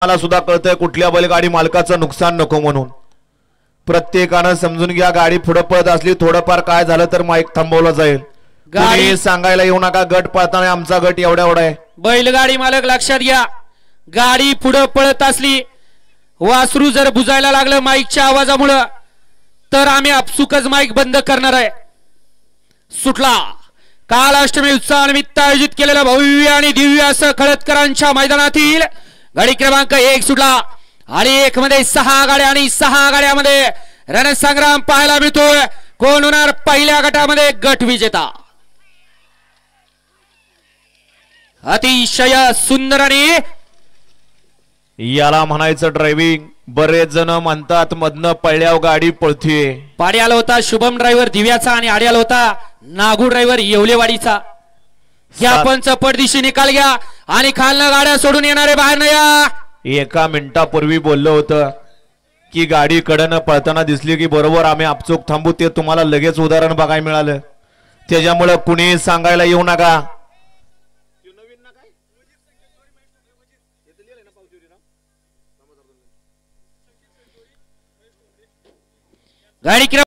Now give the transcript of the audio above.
मला सुद्धा कळतंय कुठल्या बैलगाडी मालकाचं नुकसान नको म्हणून प्रत्येकानं समजून घ्या। गाडी पुढे पळत असली थोडंफार काय झालं तर माईक थांबवला जाईल। गाडी सांगायला येऊ नका गट पळताना आमचा गट एवढा एवढा आहे। बैलगाडी मालक लक्षात घ्या, गाडी पुढे पळत असली वासरू जर बुजायला लागलं माईकच्या आवाजामुळे तर आम्ही आपसुकच माईक बंद करणार आहे। सुटला काल अष्टमी उत्सवानिमित्त आयोजित केलेला भव्य आणि दिव्य असं खळदकरांच्या मैदानातील गाडी क्रमांक 1 सुटला आणि 1 मध्ये 6 गाड्या आणि 6 गाड्यामध्ये रणसंग्राम पाहायला मिळतोय। कोण होणार पहिल्या गटामध्ये गट विजेता? अतिशय सुंदर आणि याला म्हणायचं ड्रायव्हिंग। बरेच जण म्हणतात मधनं पळल्यावर गाडी पळतीये। पाड्याला होता शुभम ड्रायव्हर दिव्याचा आणि आड्याला होता नागू ड्रायव्हर येवलेवाडीचा। या पण चपडदिशी निकाल घ्या आणि खालनं गाड्या सोडून येणारे बाहेर न या। एका मिनिटापूर्वी बोललो होतं की गाडी कडनं पळताना दिसली की बरोबर आम्ही आपचूक थांबू। ते तुम्हाला लगेच उदाहरण बघायला मिळालं। त्याच्यामुळे कुणी सांगायला येऊ नका। गाडी